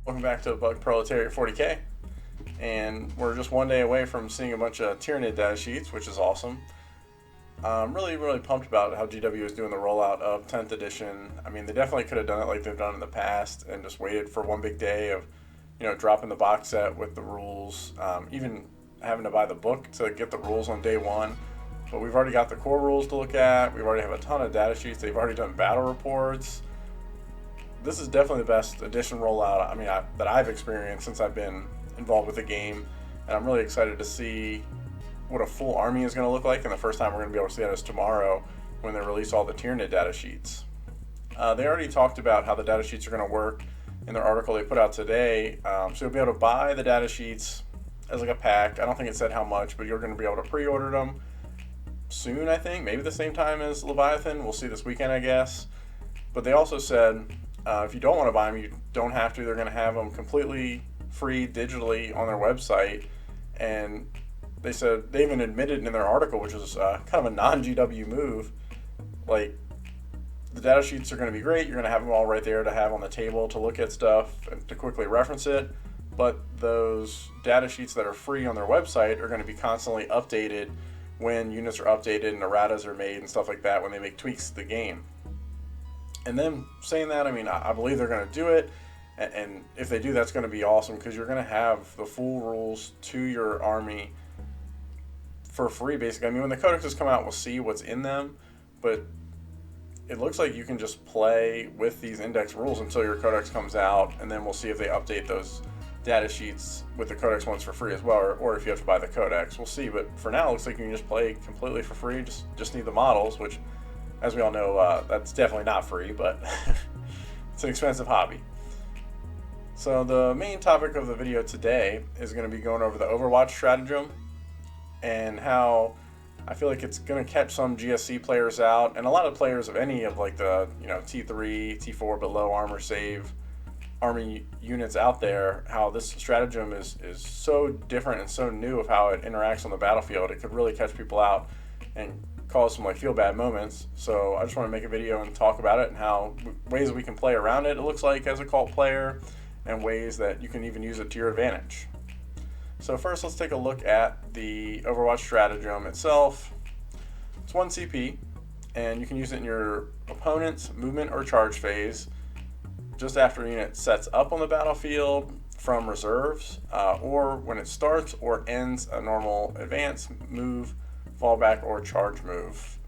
Welcome back to Bug Proletariat 40K, and we're just one day away from seeing a bunch of Tyranid data sheets, which is awesome. I'm really pumped about how GW is doing the rollout of 10th edition. I mean, they definitely could have done it like they've done in the past and just waited for one big day of, dropping the box set with the rules, even having to buy the book to get the rules on day one. But we've already got the core rules to look at. We've already have a ton of data sheets. They've already done battle reports. This is definitely the best edition rollout that I've experienced since I've been involved with the game, and I'm really excited to see what a full army is going to look like. And the first time we're going to be able to see that is tomorrow when they release all the Tyranid data sheets. They already talked about how the data sheets are going to work in their article they put out today. So you'll be able to buy the data sheets as like a pack. I don't think it said how much, but you're going to be able to pre-order them soon, I think. Maybe the same time as Leviathan. We'll see this weekend, I guess. But they also said if you don't want to buy them, you don't have to. They're going to have them completely free digitally on their website. And they said, they even admitted in their article, which is kind of a non-GW move, like the data sheets are going to be great. You're going to have them all right there to have on the table to look at stuff and to quickly reference it. But those data sheets that are free on their website are going to be constantly updated when units are updated and erratas are made and stuff like that when they make tweaks to the game. And then saying that, I believe they're going to do it. And if they do, that's going to be awesome because you're going to have the full rules to your army for free, basically. When the codexes come out, we'll see what's in them. But it looks like you can just play with these index rules until your codex comes out. And then we'll see if they update those data sheets with the codex ones for free as well. Or if you have to buy the codex. We'll see. But for now, it looks like you can just play completely for free. Just need the models, which, as we all know, that's definitely not free, but it's an expensive hobby. So the main topic of the video today is going to be going over the Overwatch stratagem and how I feel like it's going to catch some GSC players out and a lot of players of any of like the T3, T4 below armor save army units out there, how this stratagem is so different and so new of how it interacts on the battlefield. It could really catch people out and cause some feel bad moments. So I just want to make a video and talk about it and how ways we can play around it looks like as a cult player, and ways that you can even use it to your advantage. So first, let's take a look at the Overwatch stratagem itself. It's 1 CP, and you can use it in your opponent's movement or charge phase just after a unit sets up on the battlefield from reserves, or when it starts or ends a normal advance, move, fallback, or charge move.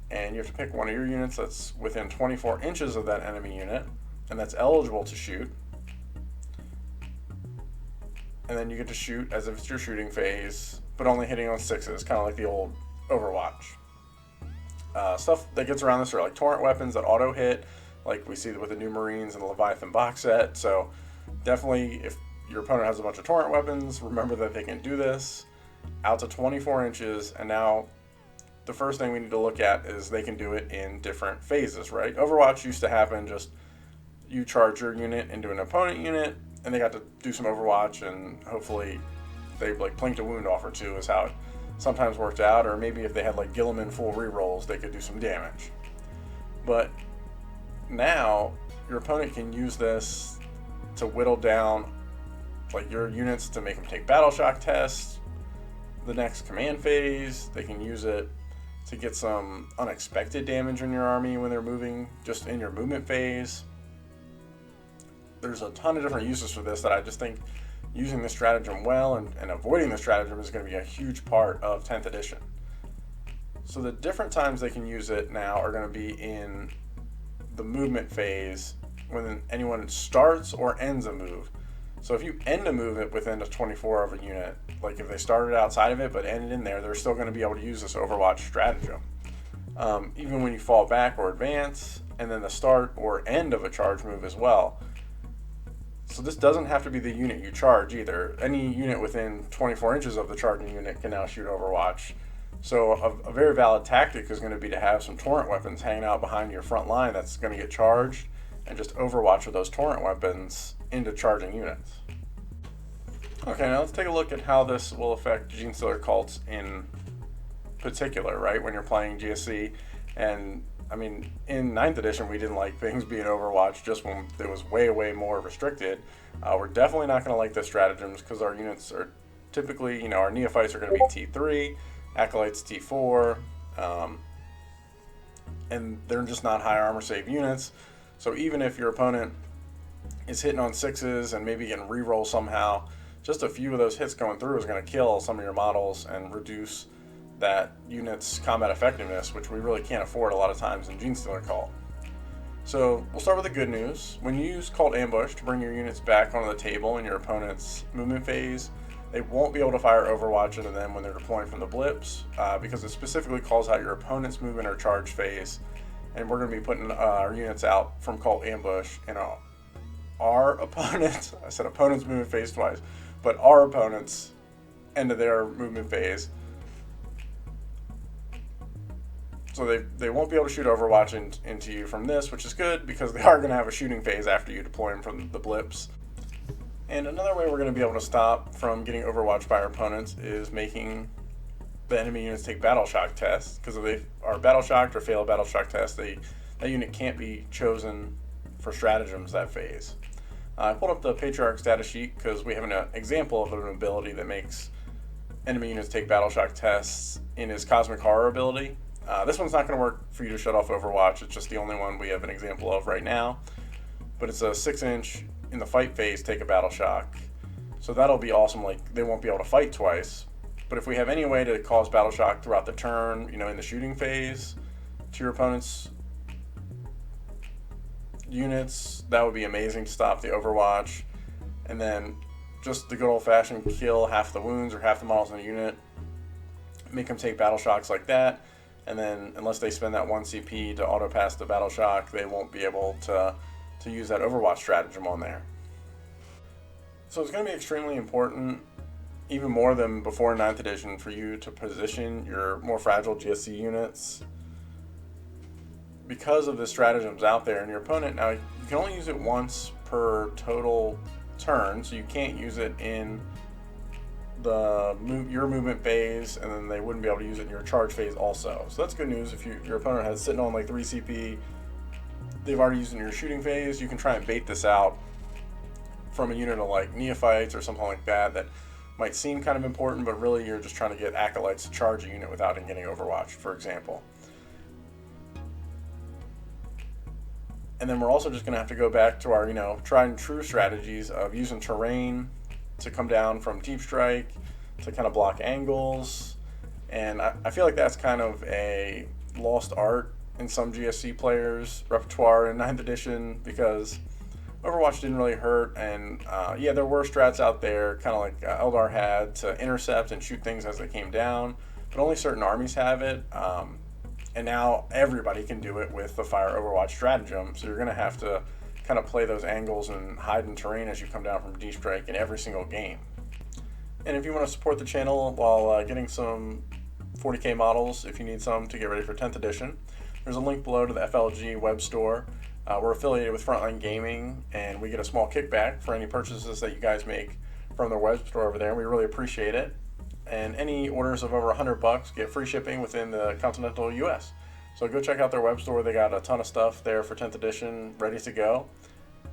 And you have to pick one of your units that's within 24 inches of that enemy unit, and that's eligible to shoot. And then you get to shoot as if it's your shooting phase, but only hitting on sixes, kind of like the old Overwatch. Stuff that gets around this are like torrent weapons that auto hit, like we see with the new Marines and the Leviathan box set. So definitely, if your opponent has a bunch of torrent weapons, remember that they can do this out to 24 inches. And now the first thing we need to look at is they can do it in different phases, right? Overwatch used to happen just you charge your unit into an opponent unit, and they got to do some Overwatch, and hopefully they plinked a wound off or two is how it sometimes worked out. Or maybe if they had Gilliman full rerolls, they could do some damage. But now your opponent can use this to whittle down your units to make them take battle shock tests the next command phase. They can use it to get some unexpected damage in your army when they're moving just in your movement phase. There's a ton of different uses for this that I just think using the stratagem well and avoiding the stratagem is going to be a huge part of 10th edition. So the different times they can use it now are going to be in the movement phase when anyone starts or ends a move. So if you end a move within a 24 of a unit, like if they started outside of it but ended in there, they're still going to be able to use this Overwatch stratagem. Even when you fall back or advance, and then the start or end of a charge move as well. So this doesn't have to be the unit you charge either. Any unit within 24 inches of the charging unit can now shoot Overwatch. So a very valid tactic is going to be to have some torrent weapons hanging out behind your front line that's going to get charged, and just Overwatch with those torrent weapons into charging units. Okay, now let's take a look at how this will affect Genestealer cults in particular, right? When you're playing GSC, and I mean, in 9th edition, we didn't like things being Overwatch just when it was way more restricted. We're definitely not going to like the stratagems because our units are typically, our neophytes are going to be T3, acolytes T4, and they're just not high armor save units. So even if your opponent is hitting on 6s and maybe getting reroll somehow, just a few of those hits going through is going to kill some of your models and reduce that unit's combat effectiveness, which we really can't afford a lot of times in Genestealer Cult. So we'll start with the good news. When you use Cult Ambush to bring your units back onto the table in your opponent's movement phase, they won't be able to fire Overwatch into them when they're deploying from the blips, because it specifically calls out your opponent's movement or charge phase, and we're going to be putting our units out from Cult Ambush in our opponent's, I said opponent's movement phase twice, but our opponent's end of their movement phase. So they won't be able to shoot Overwatch into you from this, which is good because they are going to have a shooting phase after you deploy them from the blips. And another way we're going to be able to stop from getting Overwatched by our opponents is making the enemy units take battle shock tests, because if they are battle shocked or fail a battle shock test, that unit can't be chosen for stratagems that phase. I pulled up the Patriarch status sheet because we have an example of an ability that makes enemy units take battle shock tests in his Cosmic Horror ability. This one's not going to work for you to shut off Overwatch. It's just the only one we have an example of right now. But it's a 6-inch in the fight phase, take a battle shock. So that'll be awesome. Like, they won't be able to fight twice. But if we have any way to cause battle shock throughout the turn, in the shooting phase to your opponent's units, that would be amazing to stop the Overwatch. And then just the good old-fashioned kill half the wounds or half the models in the unit, make them take battle shocks like that. And then, unless they spend that 1 CP to auto-pass the battle shock, they won't be able to use that Overwatch stratagem on there. So it's going to be extremely important, even more than before 9th edition, for you to position your more fragile GSC units because of the stratagems out there. And your opponent, now, you can only use it once per total turn, so you can't use it in your movement phase, and then they wouldn't be able to use it in your charge phase also. So that's good news. If your opponent has sitting on like 3 CP, they've already used it in your shooting phase, you can try and bait this out from a unit of like neophytes or something like that might seem kind of important, but really you're just trying to get acolytes to charge a unit without it getting Overwatched, for example. And then we're also just going to have to go back to our, tried and true strategies of using terrain to come down from deep strike to kind of block angles. And I feel like that's kind of a lost art in some GSC players' repertoire in 9th edition, because Overwatch didn't really hurt, and there were strats out there, kind of like Eldar had, to intercept and shoot things as they came down, but only certain armies have it, and now everybody can do it with the Fire Overwatch stratagem, so you're going to have to kind of play those angles and hide in terrain as you come down from deep strike in every single game. And if you want to support the channel while getting some 40k models, if you need some to get ready for 10th edition, there's a link below to the FLG web store. We're affiliated with Frontline Gaming, and we get a small kickback for any purchases that you guys make from their web store over there, and we really appreciate it. And any orders of over $100 get free shipping within the continental US. So go check out their web store. They got a ton of stuff there for 10th edition ready to go.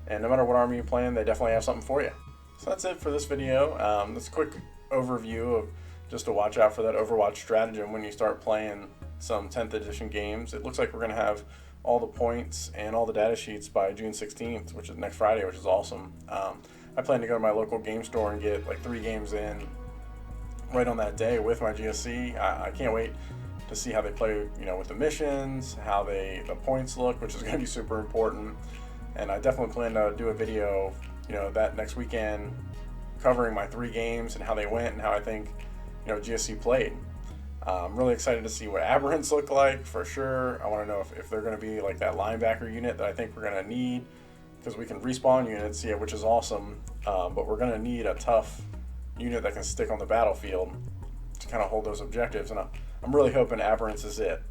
And no matter what army you're playing, they definitely have something for you. So that's it for this video. That's a quick overview of just to watch out for that Overwatch stratagem when you start playing some 10th edition games. It looks like we're going to have all the points and all the data sheets by June 16th, which is next Friday, which is awesome. I plan to go to my local game store and get like 3 games in right on that day with my GSC. I can't wait to see how they play, with the missions, how the points look, which is going to be super important. And I definitely plan to do a video, that next weekend, covering my 3 games and how they went and how I think, GSC played. I'm really excited to see what aberrants look like, for sure. I want to know if they're going to be like that linebacker unit that I think we're going to need, because we can respawn units, which is awesome, but we're going to need a tough unit that can stick on the battlefield to kind of hold those objectives, and I'm really hoping aberrants is it.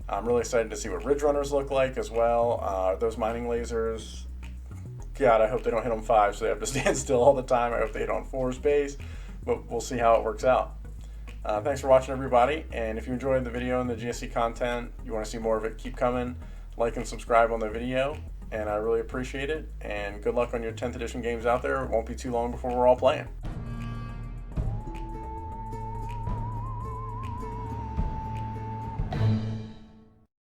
I'm really excited to see what ridge runners look like as well. Those mining lasers, God, I hope they don't hit on 5 so they have to stand still all the time. I hope they hit on 4's base, but we'll see how it works out. Thanks for watching, everybody, and if you enjoyed the video and the GSC content, you want to see more of it, keep coming. Like and subscribe on the video, and I really appreciate it, and good luck on your 10th edition games out there. It won't be too long before we're all playing.